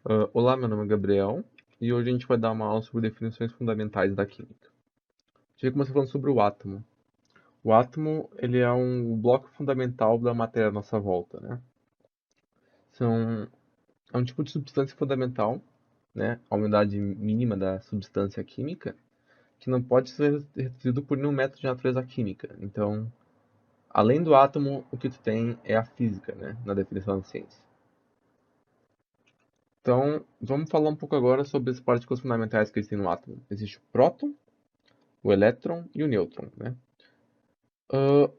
Olá, meu nome é Gabriel e hoje a gente vai dar uma aula sobre definições fundamentais da química. A gente vai começar falando sobre o átomo. O átomo, ele é um bloco fundamental da matéria à nossa volta, né? São, é um tipo de substância fundamental, né? A unidade mínima da substância química, que não pode ser reduzido por nenhum método de natureza química. Então, além do átomo, o que tu tem é a física, né? Na definição da ciência. Então, vamos falar um pouco agora sobre as partículas fundamentais que existem no átomo. Existe o próton, o elétron e o nêutron, né? O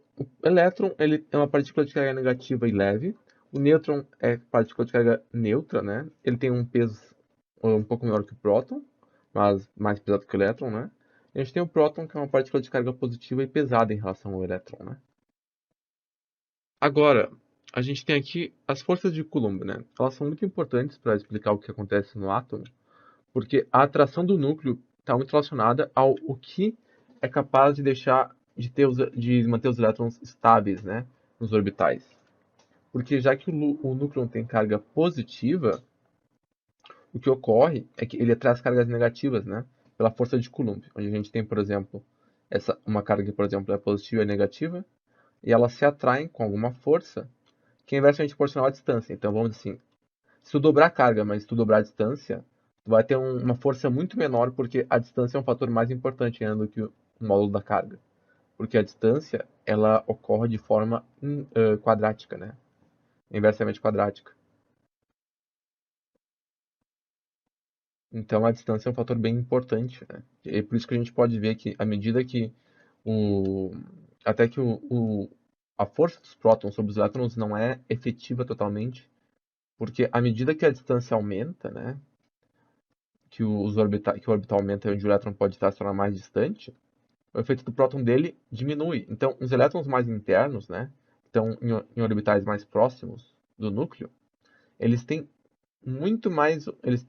elétron ele é uma partícula de carga negativa e leve. O nêutron é partícula de carga neutra, né? Ele tem um peso um pouco menor que o próton, mas mais pesado que o elétron, né? E a gente tem o próton, que é uma partícula de carga positiva e pesada em relação ao elétron, né? Agora, a gente tem aqui as forças de Coulomb, né? Elas são muito importantes para explicar o que acontece no átomo, porque a atração do núcleo está muito relacionada ao o que é capaz de deixar de manter os elétrons estáveis, né, nos orbitais. Porque já que o núcleo tem carga positiva, o que ocorre é que ele atrai as cargas negativas, né, pela força de Coulomb, onde a gente tem, por exemplo, uma carga que, por exemplo, é positiva e negativa, e elas se atraem com alguma força que é inversamente proporcional à distância. Então, vamos dizer assim, se tu dobrar a carga, mas se tu dobrar a distância, tu vai ter uma força muito menor, porque a distância é um fator mais importante ainda do que o módulo da carga. Porque a distância, ela ocorre de forma quadrática, né? Inversamente quadrática. Então a distância é um fator bem importante, né? E é por isso que a gente pode ver que à medida que o até que a força dos prótons sobre os elétrons não é efetiva totalmente, porque à medida que a distância aumenta, né, que o orbital aumenta onde o elétron pode estar se tornar mais distante, o efeito do próton dele diminui. Então, os elétrons mais internos, né, que estão em orbitais mais próximos do núcleo, eles têm muito mais, eles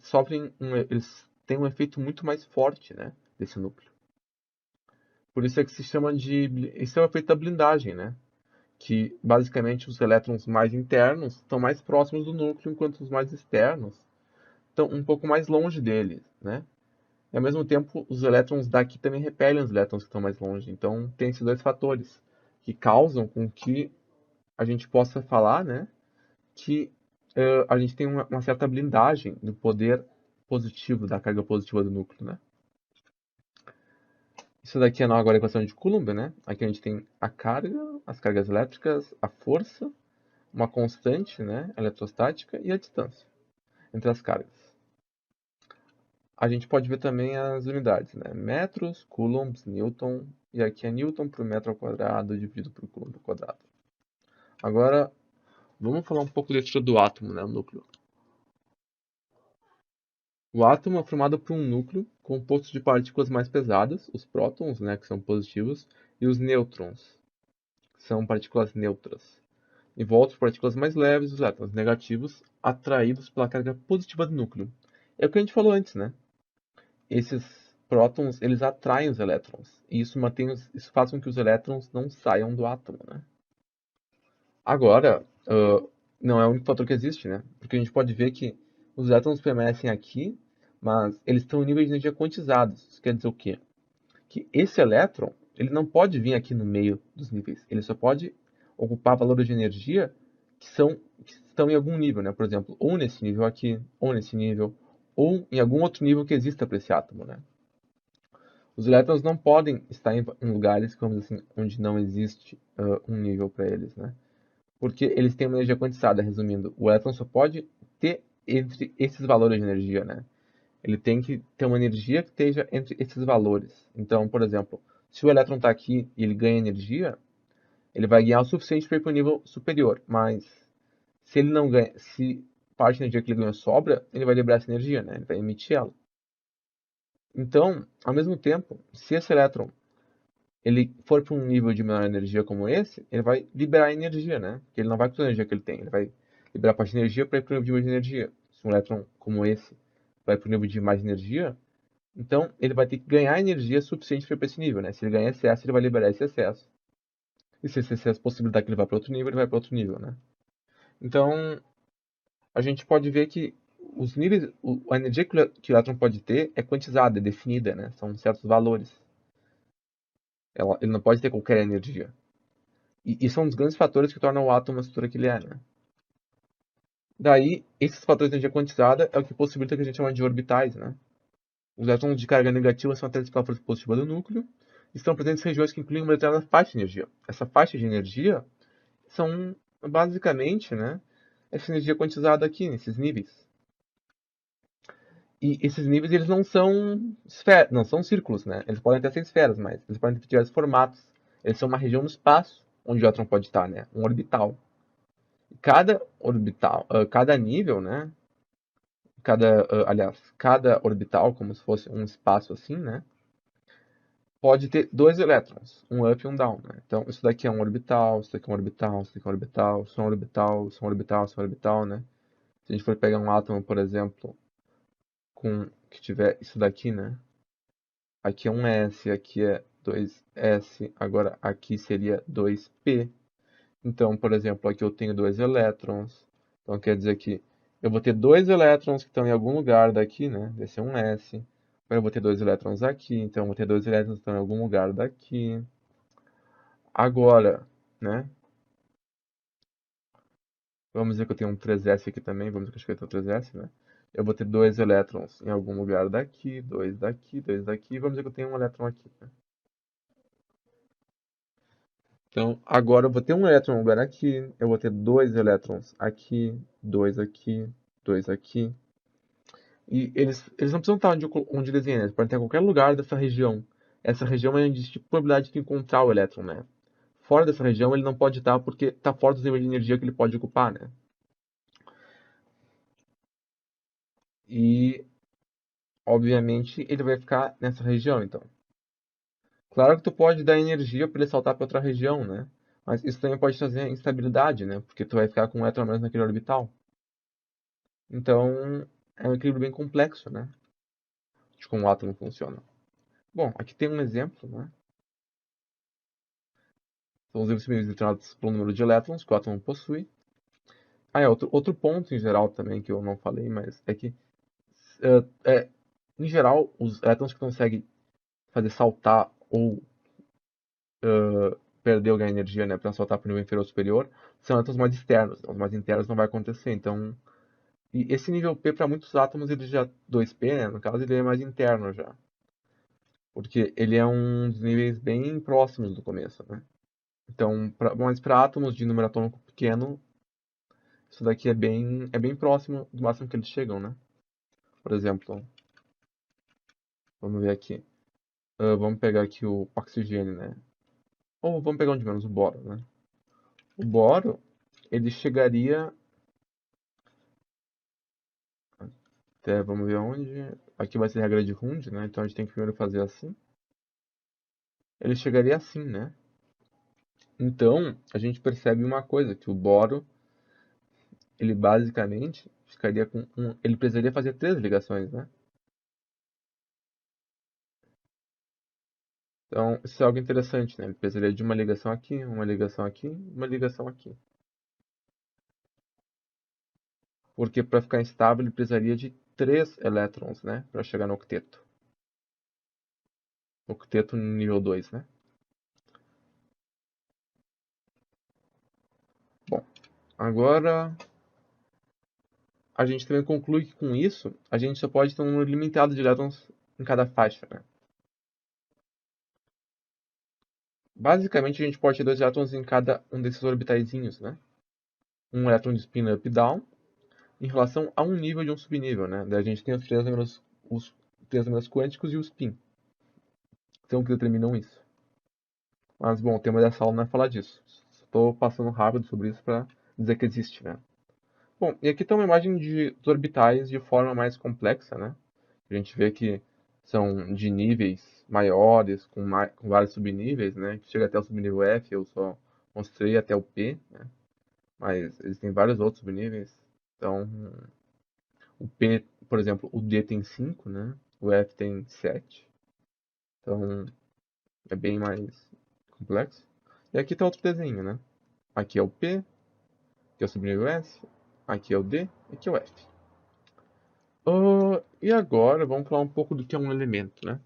têm um efeito muito mais forte, né, desse núcleo. Por isso é que se chama esse é o efeito da blindagem, né, que basicamente os elétrons mais internos estão mais próximos do núcleo, enquanto os mais externos estão um pouco mais longe dele, né? E ao mesmo tempo, os elétrons daqui também repelem os elétrons que estão mais longe. Então, tem esses dois fatores que causam com que a gente possa falar, né, que a gente tem uma certa blindagem do poder positivo, da carga positiva do núcleo, né? Isso daqui é agora a equação de Coulomb, né? Aqui a gente tem a carga, as cargas elétricas, a força, uma constante, né, eletrostática e a distância entre as cargas. A gente pode ver também as unidades, né? Metros, coulombs, newton, e aqui é newton por metro ao quadrado dividido por coulomb ao quadrado. Agora, vamos falar um pouco da estrutura do átomo, né? O núcleo. O átomo é formado por um núcleo composto de partículas mais pesadas, os prótons, né, que são positivos, e os nêutrons, que são partículas neutras. Em volta, as partículas mais leves, os elétrons negativos, atraídos pela carga positiva do núcleo. É o que a gente falou antes, né? Esses prótons, eles atraem os elétrons. E isso faz com que os elétrons não saiam do átomo, né? Agora, não é o único fator que existe, né? Porque a gente pode ver que os elétrons permanecem aqui, mas eles estão em níveis de energia quantizados. Isso quer dizer o quê? Que esse elétron, ele não pode vir aqui no meio dos níveis. Ele só pode ocupar valores de energia que estão em algum nível, né? Por exemplo, ou nesse nível aqui, ou nesse nível, ou em algum outro nível que exista para esse átomo, né? Os elétrons não podem estar em lugares, vamos dizer assim, onde não existe um nível para eles, né? Porque eles têm uma energia quantizada, resumindo. O elétron só pode ter entre esses valores de energia, né? Ele tem que ter uma energia que esteja entre esses valores. Então, por exemplo, se o elétron está aqui e ele ganha energia, ele vai ganhar o suficiente para ir para o nível superior. Mas se ele não ganha, se parte da energia que ele ganhou sobra, ele vai liberar essa energia, né? Ele vai emitir ela. Então, ao mesmo tempo, se esse elétron ele for para um nível de menor energia como esse, ele vai liberar energia, né? Porque ele não vai com a energia que ele tem, ele vai liberar parte de energia para ir para o nível de energia. Se um elétron como esse vai para o nível de mais energia, então ele vai ter que ganhar energia suficiente para ir para esse nível, né? Se ele ganhar excesso, ele vai liberar esse excesso. E se esse excesso possibilitar que ele vá para outro nível, ele vai para outro nível, né? Então, a gente pode ver que os níveis, a energia que o elétron pode ter é quantizada, é definida, né? São certos valores. Ele não pode ter qualquer energia. E isso é um dos grandes fatores que tornam o átomo a estrutura que ele é, né? Daí, esses fatores de energia quantizada é o que possibilita o que a gente chama de orbitais, né? Os elétrons de carga negativa são atraídos pela força positiva do núcleo e estão presentes em regiões que incluem uma determinada faixa de energia. Essa faixa de energia são, basicamente, né, essa energia quantizada aqui, nesses níveis. E esses níveis, eles não são não são círculos, né? Eles podem até ser esferas, mas eles podem ter diversos formatos. Eles são uma região no espaço onde o elétron pode estar, né? Um orbital. Cada orbital, cada nível, né? Cada orbital, como se fosse um espaço assim, né? Pode ter dois elétrons, um up e um down, né? Então, isso daqui é um orbital, isso daqui é um orbital, isso daqui é um orbital, isso é um orbital, isso é um orbital, isso é um orbital, né? Se a gente for pegar um átomo, por exemplo, que tiver isso daqui, né? Aqui é um S, aqui é 2S, agora aqui seria 2P. Então, por exemplo, aqui eu tenho dois elétrons. Então, quer dizer que eu vou ter dois elétrons que estão em algum lugar daqui, né? Esse é um S. Agora eu vou ter dois elétrons aqui, então eu vou ter dois elétrons que estão em algum lugar daqui. Agora, né? Vamos dizer que eu tenho um 3S aqui também, vamos dizer que eu tenho 3S, né? Eu vou ter dois elétrons em algum lugar daqui, dois daqui, dois daqui, vamos dizer que eu tenho um elétron aqui, né? Então, agora eu vou ter um elétron em um lugar aqui, eu vou ter dois elétrons aqui, dois aqui, dois aqui. E eles não precisam estar onde desenha, eles podem estar em qualquer lugar dessa região. Essa região é onde existe probabilidade de encontrar o elétron, né? Fora dessa região ele não pode estar porque está fora dos níveis de energia que ele pode ocupar, né? E, obviamente, ele vai ficar nessa região, então. Claro que tu pode dar energia para ele saltar para outra região, né? Mas isso também pode trazer instabilidade, né? Porque tu vai ficar com um elétron a menos naquele orbital. Então, é um equilíbrio bem complexo, né? De como o átomo funciona. Bom, aqui tem um exemplo, né? São os níveis determinados pelo número de elétrons que o átomo possui. Ah, outro ponto em geral também que eu não falei, mas é que, em geral, os elétrons que conseguem fazer saltar ou perder ou ganhar energia, né, para saltar para o nível inferior ou superior, são elétrons mais externos. Os mais internos não vai acontecer. Então, e esse nível P para muitos átomos, ele já 2P, né, no caso, ele é mais interno já. Porque ele é um dos níveis bem próximos do começo, né? Então, mas para átomos de número atômico pequeno, isso daqui é bem próximo do máximo que eles chegam, né? Por exemplo, vamos ver aqui. Vamos pegar aqui o oxigênio, né? Ou vamos pegar um de menos, o boro, né? O boro, ele chegaria até, vamos ver onde. Aqui vai ser regra de Hund, né? Então a gente tem que primeiro fazer assim. Ele chegaria assim, né? Então, a gente percebe uma coisa, que o boro, ele basicamente ficaria com ele precisaria fazer três ligações, né? Então, isso é algo interessante, né? Ele precisaria de uma ligação aqui, uma ligação aqui, uma ligação aqui. Porque para ficar instável ele precisaria de três elétrons, né? Para chegar no octeto. Octeto nível 2, né? Bom, agora a gente também conclui que com isso a gente só pode ter um número limitado de elétrons em cada faixa, né? Basicamente a gente pode ter dois elétrons em cada um desses orbitaizinhos, né? Um elétron de spin up e down em relação a um nível de um subnível, né? Daí a gente tem os três números quânticos e o spin, que são que determinam isso. Mas, bom, o tema dessa aula não é falar disso. Estou passando rápido sobre isso para dizer que existe, né? Bom, e aqui está uma imagem dos orbitais de forma mais complexa, né? A gente vê que são de níveis maiores, com vários subníveis, né? Que chega até o subnível F, eu só mostrei até o P, né? Mas existem vários outros subníveis. Então, o P, por exemplo, o D tem 5, né? O F tem 7. Então, é bem mais complexo. E aqui está outro desenho, né? Aqui é o P, aqui é o subnível S, aqui é o D e aqui é o F. E agora vamos falar um pouco do que é um elemento, né?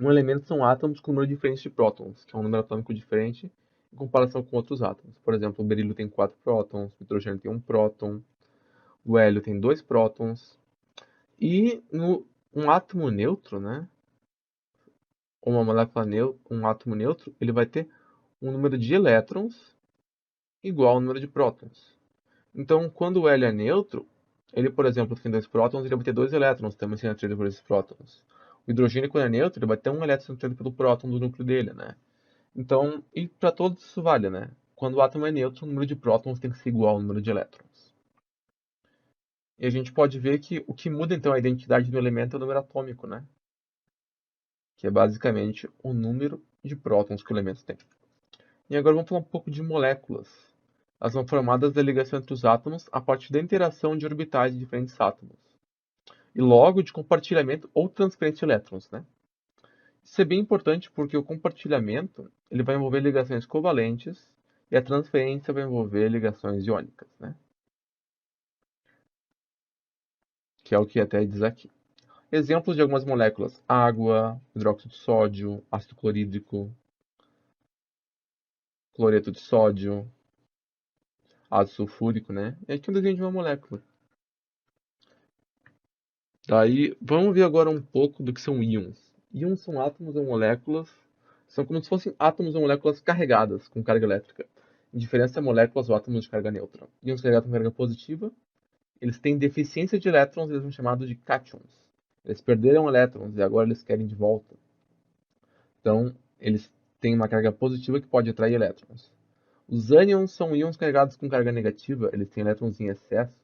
Um elemento são átomos com número diferente de prótons, que é um número atômico diferente em comparação com outros átomos. Por exemplo, o berilo tem 4 prótons, o hidrogênio tem 1 próton, o hélio tem 2 prótons. E um átomo neutro, né? Ou uma molécula um átomo neutro, ele vai ter um número de elétrons igual ao número de prótons. Então, quando o hélio é neutro, ele, por exemplo, tem 2 prótons, ele vai ter 2 elétrons também sendo atraídos por esses prótons. O hidrogênio, quando é neutro, ele vai ter um elétron sendo atraído pelo próton do núcleo dele, né? Então, e para todos isso vale, né? Quando o átomo é neutro, o número de prótons tem que ser igual ao número de elétrons. E a gente pode ver que o que muda então a identidade do elemento é o número atômico, né? Que é basicamente o número de prótons que o elemento tem. E agora vamos falar um pouco de moléculas. Elas são formadas da ligação entre os átomos a partir da interação de orbitais de diferentes átomos. E logo de compartilhamento ou transferência de elétrons, né? Isso é bem importante porque o compartilhamento ele vai envolver ligações covalentes e a transferência vai envolver ligações iônicas, né? Que é o que até diz aqui. Exemplos de algumas moléculas: água, hidróxido de sódio, ácido clorídrico, cloreto de sódio, ácido sulfúrico, né? E aqui é um desenho de uma molécula. Daí, vamos ver agora um pouco do que são íons. Íons são átomos ou moléculas, são como se fossem átomos ou moléculas carregadas com carga elétrica. Em diferença a moléculas ou átomos de carga neutra. Íons carregados com carga positiva, eles têm deficiência de elétrons, eles são chamados de cátions. Eles perderam elétrons e agora eles querem de volta. Então, eles têm uma carga positiva que pode atrair elétrons. Os ânions são íons carregados com carga negativa, eles têm elétrons em excesso.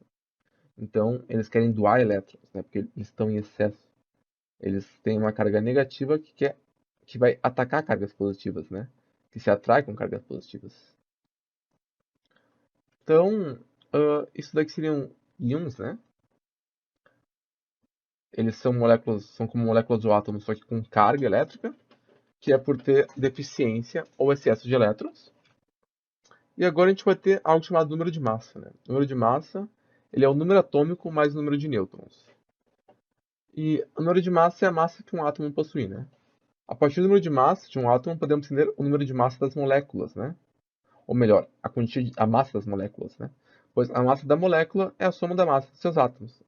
Então, eles querem doar elétrons, né, porque eles estão em excesso. Eles têm uma carga negativa que vai atacar cargas positivas, né? Que se atrai com cargas positivas. Então, isso daqui seriam íons, né? Eles são moléculas, são como moléculas ou átomos, só que com carga elétrica, que é por ter deficiência ou excesso de elétrons. E agora a gente vai ter algo chamado número de massa, né? O número de massa, ele é o número atômico mais o número de nêutrons. E o número de massa é a massa que um átomo possui, né? A partir do número de massa de um átomo, podemos entender o número de massa das moléculas, né? Ou melhor, a massa das moléculas, né? Pois a massa da molécula é a soma da massa dos seus átomos.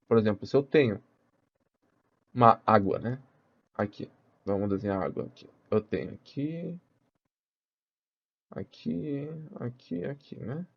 Por exemplo, se eu tenho uma água, né? Aqui, vamos desenhar a água aqui. Eu tenho aqui, aqui, aqui, aqui, né?